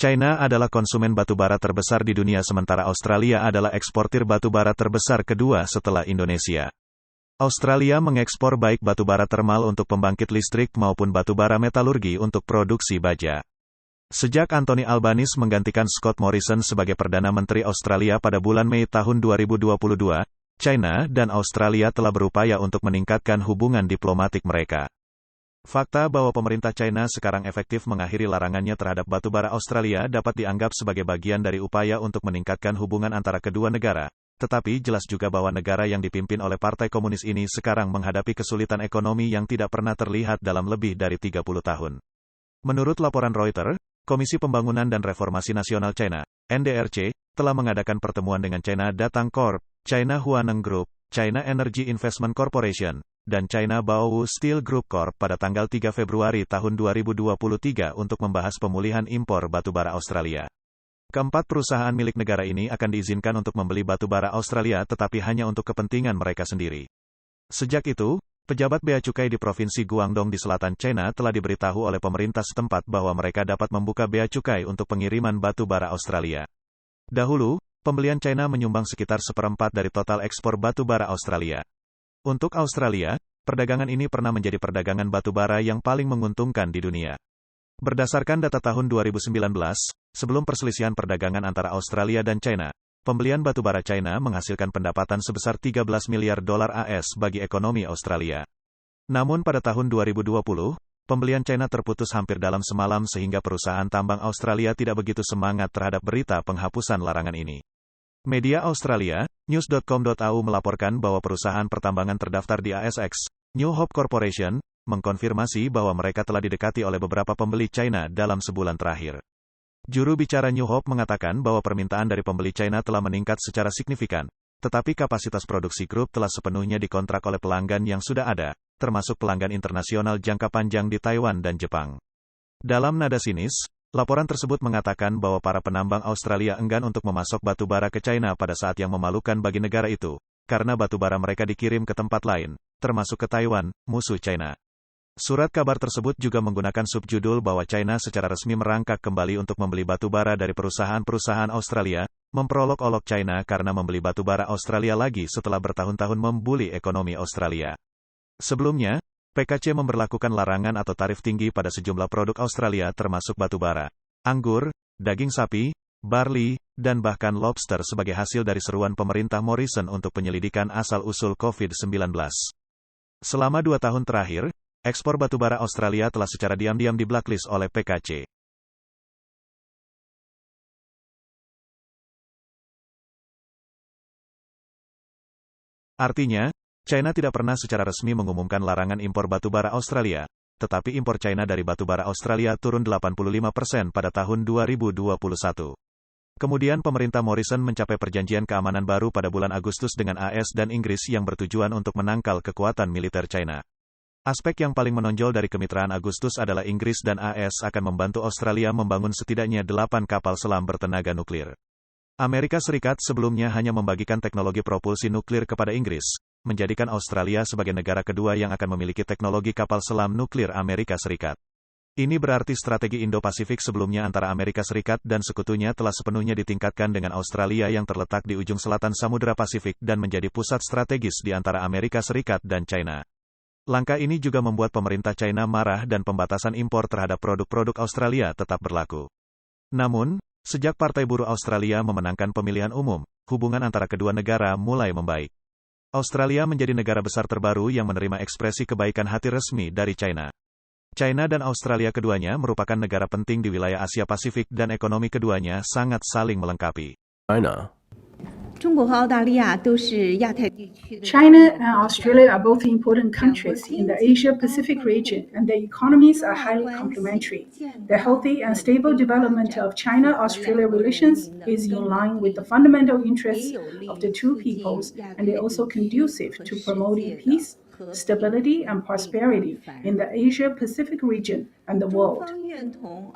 China adalah konsumen batubara terbesar di dunia sementara Australia adalah eksportir batubara terbesar kedua setelah Indonesia. Australia mengekspor baik batubara termal untuk pembangkit listrik maupun batubara metalurgi untuk produksi baja. Sejak Anthony Albanese menggantikan Scott Morrison sebagai Perdana Menteri Australia pada bulan Mei tahun 2022, China dan Australia telah berupaya untuk meningkatkan hubungan diplomatik mereka. Fakta bahwa pemerintah China sekarang efektif mengakhiri larangannya terhadap batubara Australia dapat dianggap sebagai bagian dari upaya untuk meningkatkan hubungan antara kedua negara, tetapi jelas juga bahwa negara yang dipimpin oleh Partai Komunis ini sekarang menghadapi kesulitan ekonomi yang tidak pernah terlihat dalam lebih dari 30 tahun. Menurut laporan Reuters, Komisi Pembangunan dan Reformasi Nasional China, NDRC, telah mengadakan pertemuan dengan China Datang Corp, China Huaneng Group, China Energy Investment Corporation, dan China Baowu Steel Group Corp pada tanggal 3 Februari tahun 2023 untuk membahas pemulihan impor batubara Australia. Keempat perusahaan milik negara ini akan diizinkan untuk membeli batubara Australia tetapi hanya untuk kepentingan mereka sendiri. Sejak itu, pejabat bea cukai di Provinsi Guangdong di selatan China telah diberitahu oleh pemerintah setempat bahwa mereka dapat membuka bea cukai untuk pengiriman batubara Australia. Dahulu, pembelian China menyumbang sekitar 1/4 dari total ekspor batubara Australia. Untuk Australia, perdagangan ini pernah menjadi perdagangan batubara yang paling menguntungkan di dunia. Berdasarkan data tahun 2019, sebelum perselisihan perdagangan antara Australia dan China, pembelian batubara China menghasilkan pendapatan sebesar 13 miliar dolar AS bagi ekonomi Australia. Namun pada tahun 2020, pembelian China terputus hampir dalam semalam sehingga perusahaan tambang Australia tidak begitu semangat terhadap berita penghapusan larangan ini. Media Australia, news.com.au melaporkan bahwa perusahaan pertambangan terdaftar di ASX, New Hope Corporation, mengkonfirmasi bahwa mereka telah didekati oleh beberapa pembeli China dalam sebulan terakhir. Juru bicara New Hope mengatakan bahwa permintaan dari pembeli China telah meningkat secara signifikan, tetapi kapasitas produksi grup telah sepenuhnya dikontrak oleh pelanggan yang sudah ada, termasuk pelanggan internasional jangka panjang di Taiwan dan Jepang. Dalam nada sinis, laporan tersebut mengatakan bahwa para penambang Australia enggan untuk memasok batubara ke China pada saat yang memalukan bagi negara itu, karena batubara mereka dikirim ke tempat lain, termasuk ke Taiwan, musuh China. Surat kabar tersebut juga menggunakan subjudul bahwa China secara resmi merangkak kembali untuk membeli batubara dari perusahaan-perusahaan Australia, memperolok-olok China karena membeli batubara Australia lagi setelah bertahun-tahun membuli ekonomi Australia. Sebelumnya, PKC memberlakukan larangan atau tarif tinggi pada sejumlah produk Australia termasuk batubara, anggur, daging sapi, barley, dan bahkan lobster sebagai hasil dari seruan pemerintah Morrison untuk penyelidikan asal-usul COVID-19. Selama 2 tahun terakhir, ekspor batubara Australia telah secara diam-diam di-blacklist oleh PKC. Artinya, China tidak pernah secara resmi mengumumkan larangan impor batubara Australia, tetapi impor China dari batubara Australia turun 85% pada tahun 2021. Kemudian pemerintah Morrison mencapai perjanjian keamanan baru pada bulan Agustus dengan AS dan Inggris yang bertujuan untuk menangkal kekuatan militer China. Aspek yang paling menonjol dari kemitraan Agustus adalah Inggris dan AS akan membantu Australia membangun setidaknya 8 kapal selam bertenaga nuklir. Amerika Serikat sebelumnya hanya membagikan teknologi propulsi nuklir kepada Inggris, menjadikan Australia sebagai negara kedua yang akan memiliki teknologi kapal selam nuklir Amerika Serikat. Ini berarti strategi Indo-Pasifik sebelumnya antara Amerika Serikat dan sekutunya telah sepenuhnya ditingkatkan dengan Australia yang terletak di ujung selatan Samudra Pasifik dan menjadi pusat strategis di antara Amerika Serikat dan China. Langkah ini juga membuat pemerintah China marah dan pembatasan impor terhadap produk-produk Australia tetap berlaku. Namun, sejak Partai Buruh Australia memenangkan pemilihan umum, hubungan antara kedua negara mulai membaik. Australia menjadi negara besar terbaru yang menerima ekspresi kebaikan hati resmi dari China. China dan Australia keduanya merupakan negara penting di wilayah Asia Pasifik dan ekonomi keduanya sangat saling melengkapi. China. China and Australia are both important countries in the Asia-Pacific region, and their economies are highly complementary. The healthy and stable development of China-Australia relations is in line with the fundamental interests of the two peoples, and they are also conducive to promoting peace, stability, and prosperity in the Asia-Pacific region and the world.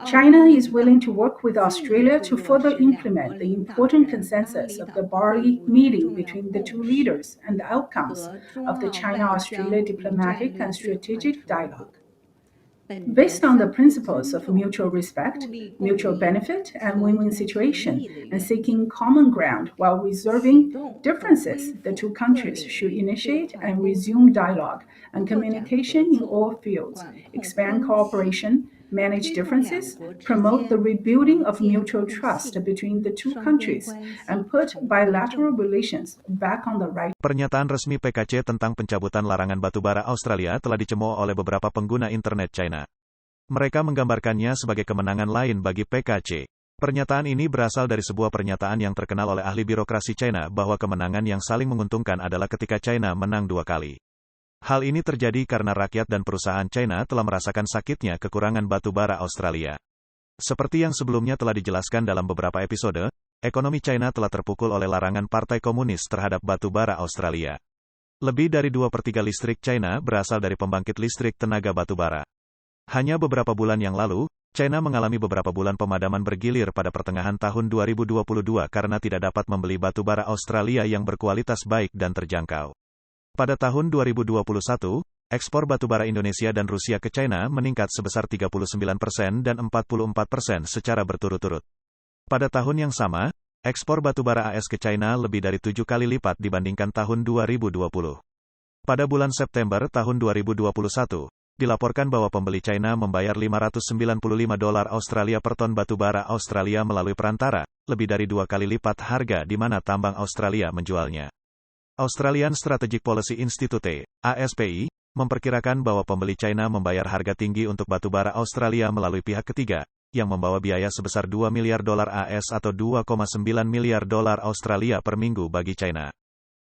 China is willing to work with Australia to further implement the important consensus of the Bali meeting between the two leaders and the outcomes of the China-Australia diplomatic and strategic dialogue. Based on the principles of mutual respect, mutual benefit, and win-win situation, and seeking common ground while resolving differences, the two countries should initiate and resume dialogue and communication in all fields, expand cooperation, manage differences, promote the rebuilding of mutual trust between the two countries, and put bilateral relations back on the right. Pernyataan resmi PKC tentang pencabutan larangan batubara Australia telah dicemooh oleh beberapa pengguna internet China. Mereka menggambarkannya sebagai kemenangan lain bagi PKC. Pernyataan ini berasal dari sebuah pernyataan yang terkenal oleh ahli birokrasi China bahwa kemenangan yang saling menguntungkan adalah ketika China menang 2 kali. Hal ini terjadi karena rakyat dan perusahaan China telah merasakan sakitnya kekurangan batubara Australia. Seperti yang sebelumnya telah dijelaskan dalam beberapa episode, ekonomi China telah terpukul oleh larangan Partai Komunis terhadap batubara Australia. Lebih dari 2/3 listrik China berasal dari pembangkit listrik tenaga batubara. Hanya beberapa bulan yang lalu, China mengalami beberapa bulan pemadaman bergilir pada pertengahan tahun 2022 karena tidak dapat membeli batubara Australia yang berkualitas baik dan terjangkau. Pada tahun 2021, ekspor batubara Indonesia dan Rusia ke China meningkat sebesar 39% dan 44% secara berturut-turut. Pada tahun yang sama, ekspor batubara AS ke China lebih dari 7 kali lipat dibandingkan tahun 2020. Pada bulan September tahun 2021, dilaporkan bahwa pembeli China membayar $595 Australia per ton batubara Australia melalui perantara, lebih dari 2 kali lipat harga di mana tambang Australia menjualnya. Australian Strategic Policy Institute, ASPI, memperkirakan bahwa pembeli China membayar harga tinggi untuk batubara Australia melalui pihak ketiga, yang membawa biaya sebesar $2 miliar AS atau $2,9 miliar Australia per minggu bagi China.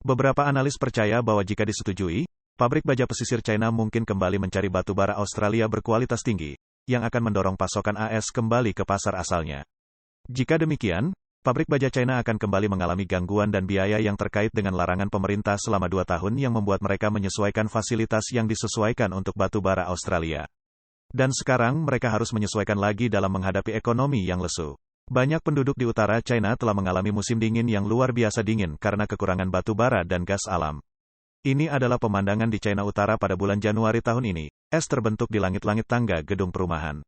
Beberapa analis percaya bahwa jika disetujui, pabrik baja pesisir China mungkin kembali mencari batubara Australia berkualitas tinggi, yang akan mendorong pasokan AS kembali ke pasar asalnya. Jika demikian, pabrik baja China akan kembali mengalami gangguan dan biaya yang terkait dengan larangan pemerintah selama 2 tahun yang membuat mereka menyesuaikan fasilitas yang disesuaikan untuk batubara Australia. Dan sekarang mereka harus menyesuaikan lagi dalam menghadapi ekonomi yang lesu. Banyak penduduk di utara China telah mengalami musim dingin yang luar biasa dingin karena kekurangan batubara dan gas alam. Ini adalah pemandangan di China Utara pada bulan Januari tahun ini. Es terbentuk di langit-langit tangga gedung perumahan.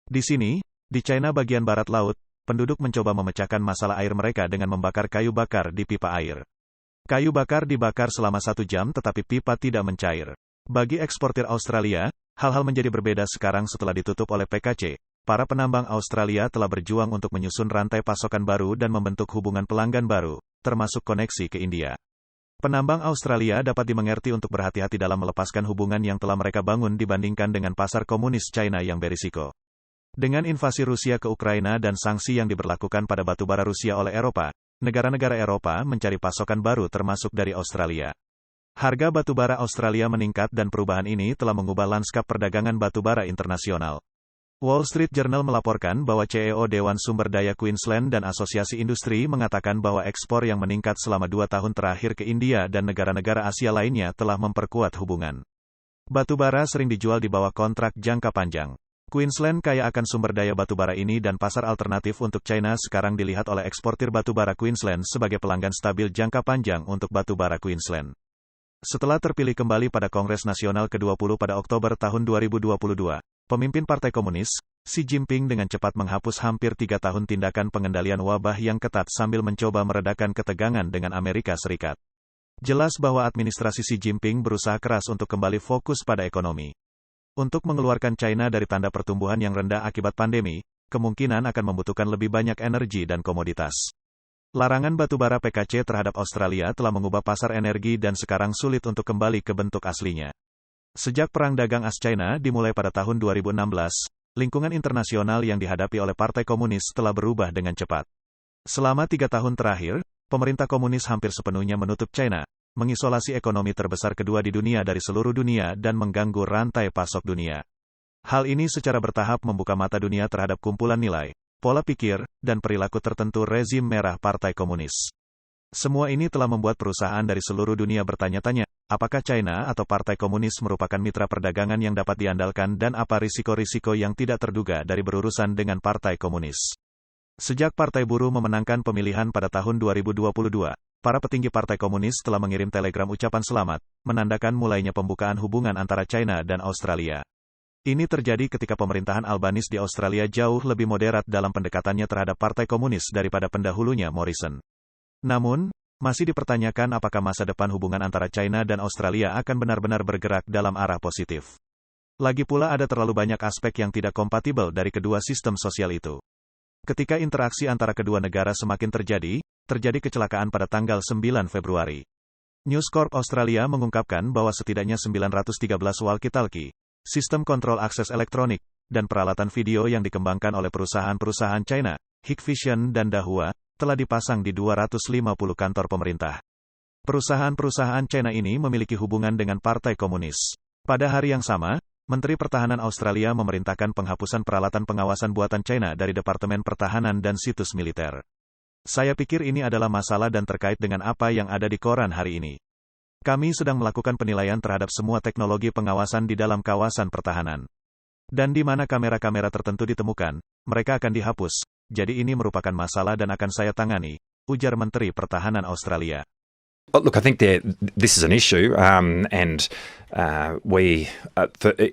Di sini, di China bagian barat laut, penduduk mencoba memecahkan masalah air mereka dengan membakar kayu bakar di pipa air. Kayu bakar dibakar selama 1 jam tetapi pipa tidak mencair. Bagi eksportir Australia, hal-hal menjadi berbeda sekarang setelah ditutup oleh PKC. Para penambang Australia telah berjuang untuk menyusun rantai pasokan baru dan membentuk hubungan pelanggan baru, termasuk koneksi ke India. Penambang Australia dapat dimengerti untuk berhati-hati dalam melepaskan hubungan yang telah mereka bangun dibandingkan dengan pasar komunis China yang berisiko. Dengan invasi Rusia ke Ukraina dan sanksi yang diberlakukan pada batubara Rusia oleh Eropa, negara-negara Eropa mencari pasokan baru termasuk dari Australia. Harga batubara Australia meningkat dan perubahan ini telah mengubah lanskap perdagangan batubara internasional. Wall Street Journal melaporkan bahwa CEO Dewan Sumber Daya Queensland dan Asosiasi Industri mengatakan bahwa ekspor yang meningkat selama 2 tahun terakhir ke India dan negara-negara Asia lainnya telah memperkuat hubungan. Batubara sering dijual di bawah kontrak jangka panjang. Queensland kaya akan sumber daya batubara ini dan pasar alternatif untuk China sekarang dilihat oleh eksportir batubara Queensland sebagai pelanggan stabil jangka panjang untuk batubara Queensland. Setelah terpilih kembali pada Kongres Nasional ke-20 pada Oktober tahun 2022, pemimpin Partai Komunis, Xi Jinping dengan cepat menghapus hampir 3 tahun tindakan pengendalian wabah yang ketat sambil mencoba meredakan ketegangan dengan Amerika Serikat. Jelas bahwa administrasi Xi Jinping berusaha keras untuk kembali fokus pada ekonomi. Untuk mengeluarkan China dari tanda pertumbuhan yang rendah akibat pandemi, kemungkinan akan membutuhkan lebih banyak energi dan komoditas. Larangan batubara PKC terhadap Australia telah mengubah pasar energi dan sekarang sulit untuk kembali ke bentuk aslinya. Sejak Perang Dagang AS-China dimulai pada tahun 2016, lingkungan internasional yang dihadapi oleh Partai Komunis telah berubah dengan cepat. Selama 3 tahun terakhir, pemerintah komunis hampir sepenuhnya menutup China, mengisolasi ekonomi terbesar kedua di dunia dari seluruh dunia dan mengganggu rantai pasok dunia. Hal ini secara bertahap membuka mata dunia terhadap kumpulan nilai, pola pikir, dan perilaku tertentu rezim merah Partai Komunis. Semua ini telah membuat perusahaan dari seluruh dunia bertanya-tanya, apakah China atau Partai Komunis merupakan mitra perdagangan yang dapat diandalkan dan apa risiko-risiko yang tidak terduga dari berurusan dengan Partai Komunis. Sejak Partai Buruh memenangkan pemilihan pada tahun 2022, para petinggi Partai Komunis telah mengirim telegram ucapan selamat, menandakan mulainya pembukaan hubungan antara China dan Australia. Ini terjadi ketika pemerintahan Albanese di Australia jauh lebih moderat dalam pendekatannya terhadap Partai Komunis daripada pendahulunya Morrison. Namun, masih dipertanyakan apakah masa depan hubungan antara China dan Australia akan benar-benar bergerak dalam arah positif. Lagi pula ada terlalu banyak aspek yang tidak kompatibel dari kedua sistem sosial itu. Ketika interaksi antara kedua negara semakin terjadi kecelakaan pada tanggal 9 Februari. News Corp Australia mengungkapkan bahwa setidaknya 913 walkie-talkie, sistem kontrol akses elektronik, dan peralatan video yang dikembangkan oleh perusahaan-perusahaan China, Hikvision dan Dahua, telah dipasang di 250 kantor pemerintah. Perusahaan-perusahaan China ini memiliki hubungan dengan Partai Komunis. Pada hari yang sama, Menteri Pertahanan Australia memerintahkan penghapusan peralatan pengawasan buatan China dari Departemen Pertahanan dan situs militer. Saya pikir ini adalah masalah dan terkait dengan apa yang ada di koran hari ini. Kami sedang melakukan penilaian terhadap semua teknologi pengawasan di dalam kawasan pertahanan. Dan di mana kamera-kamera tertentu ditemukan, mereka akan dihapus. Jadi ini merupakan masalah dan akan saya tangani, ujar Menteri Pertahanan Australia. Look, I think this is an issue, and we,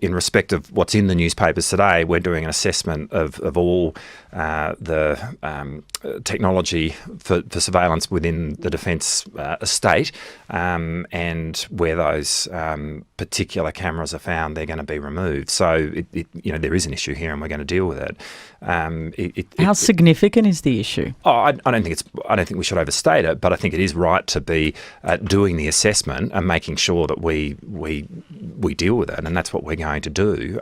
in respect of what's in the newspapers today, we're doing an assessment of all the technology for surveillance within the defence estate, and where those particular cameras are found, they're going to be removed. So, there is an issue here, and we're going to deal with it. How significant is the issue? I don't think we should overstate it, but I think it is right to be doing the assessment and making sure that we deal with it, and that's what we're going to do.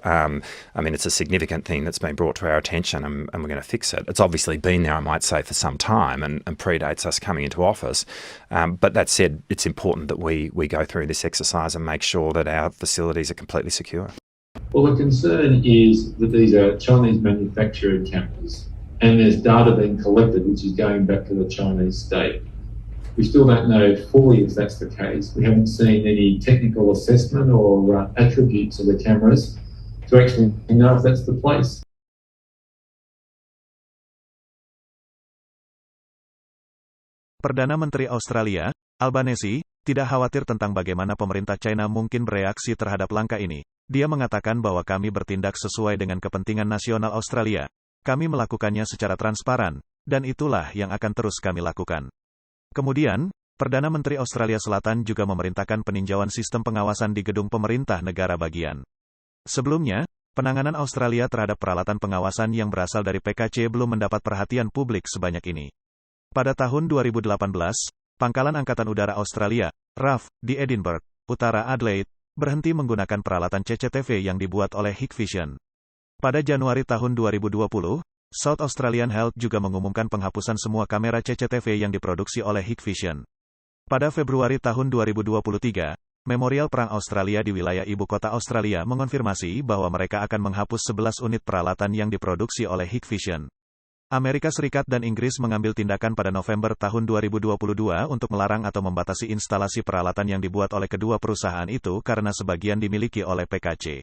It's a significant thing that's been brought to our attention, and we're going to fix it. It's obviously been there, I might say, for some time, and predates us coming into office. But that said, it's important that we go through this exercise and make sure that our facilities are completely secure. Well, the concern is that these are Chinese manufactured cameras, and there's data being collected which is going back to the Chinese state. We still don't know fully if that's the case. We haven't seen any technical assessment or attributes of the cameras to actually know if that's the place. Perdana Menteri Australia, Albanese, tidak khawatir tentang bagaimana pemerintah China mungkin bereaksi terhadap langkah ini. Dia mengatakan bahwa kami bertindak sesuai dengan kepentingan nasional Australia. Kami melakukannya secara transparan, dan itulah yang akan terus kami lakukan. Kemudian, Perdana Menteri Australia Selatan juga memerintahkan peninjauan sistem pengawasan di gedung pemerintah negara bagian. Sebelumnya, penanganan Australia terhadap peralatan pengawasan yang berasal dari PKC belum mendapat perhatian publik sebanyak ini. Pada tahun 2018, Pangkalan Angkatan Udara Australia, RAF, di Edinburgh, utara Adelaide, berhenti menggunakan peralatan CCTV yang dibuat oleh Hikvision. Pada Januari tahun 2020, South Australian Health juga mengumumkan penghapusan semua kamera CCTV yang diproduksi oleh Hikvision. Pada Februari tahun 2023, Memorial Perang Australia di wilayah ibu kota Australia mengonfirmasi bahwa mereka akan menghapus 11 unit peralatan yang diproduksi oleh Hikvision. Amerika Serikat dan Inggris mengambil tindakan pada November tahun 2022 untuk melarang atau membatasi instalasi peralatan yang dibuat oleh kedua perusahaan itu karena sebagian dimiliki oleh PKC.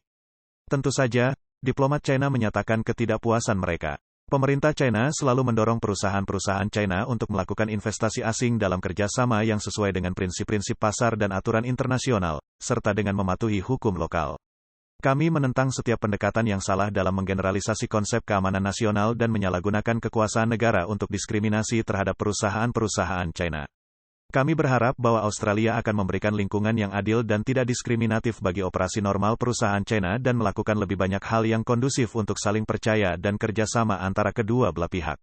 Tentu saja, diplomat China menyatakan ketidakpuasan mereka. Pemerintah China selalu mendorong perusahaan-perusahaan China untuk melakukan investasi asing dalam kerjasama yang sesuai dengan prinsip-prinsip pasar dan aturan internasional, serta dengan mematuhi hukum lokal. Kami menentang setiap pendekatan yang salah dalam menggeneralisasi konsep keamanan nasional dan menyalahgunakan kekuasaan negara untuk diskriminasi terhadap perusahaan-perusahaan China. Kami berharap bahwa Australia akan memberikan lingkungan yang adil dan tidak diskriminatif bagi operasi normal perusahaan China dan melakukan lebih banyak hal yang kondusif untuk saling percaya dan kerjasama antara kedua belah pihak.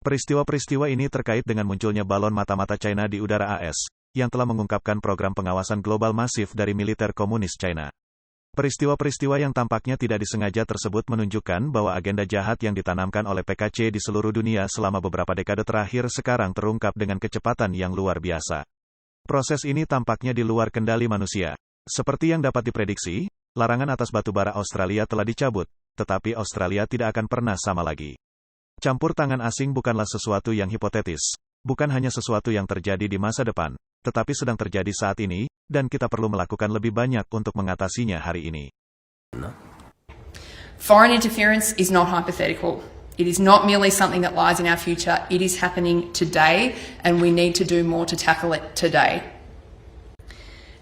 Peristiwa-peristiwa ini terkait dengan munculnya balon mata-mata China di udara AS, yang telah mengungkapkan program pengawasan global masif dari militer komunis China. Peristiwa-peristiwa yang tampaknya tidak disengaja tersebut menunjukkan bahwa agenda jahat yang ditanamkan oleh PKC di seluruh dunia selama beberapa dekade terakhir sekarang terungkap dengan kecepatan yang luar biasa. Proses ini tampaknya di luar kendali manusia. Seperti yang dapat diprediksi, larangan atas batubara Australia telah dicabut, tetapi Australia tidak akan pernah sama lagi. Campur tangan asing bukanlah sesuatu yang hipotetis, bukan hanya sesuatu yang terjadi di masa depan, tetapi sedang terjadi saat ini, dan kita perlu melakukan lebih banyak untuk mengatasinya hari ini. Foreign interference is not hypothetical. It is not merely something that lies in our future. It is happening today, and we need to do more to tackle it today.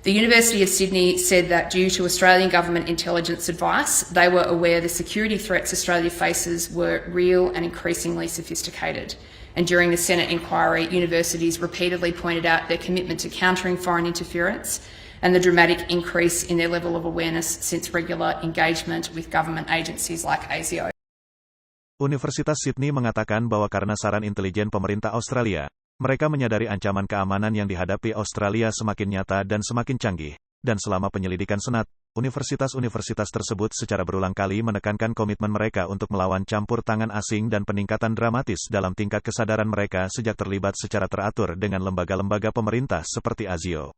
The University of Sydney said that due to Australian government intelligence advice, they were aware the security threats Australia faces were real and increasingly sophisticated. And during the Senate inquiry, universities repeatedly pointed out their commitment to countering foreign interference and the dramatic increase in their level of awareness since regular engagement with government agencies like ASIO. Universitas Sydney mengatakan bahwa karena saran intelijen pemerintah Australia, mereka menyadari ancaman keamanan yang dihadapi Australia semakin nyata dan semakin canggih. Dan selama penyelidikan Senat, universitas-universitas tersebut secara berulang kali menekankan komitmen mereka untuk melawan campur tangan asing dan peningkatan dramatis dalam tingkat kesadaran mereka sejak terlibat secara teratur dengan lembaga-lembaga pemerintah seperti ASIO.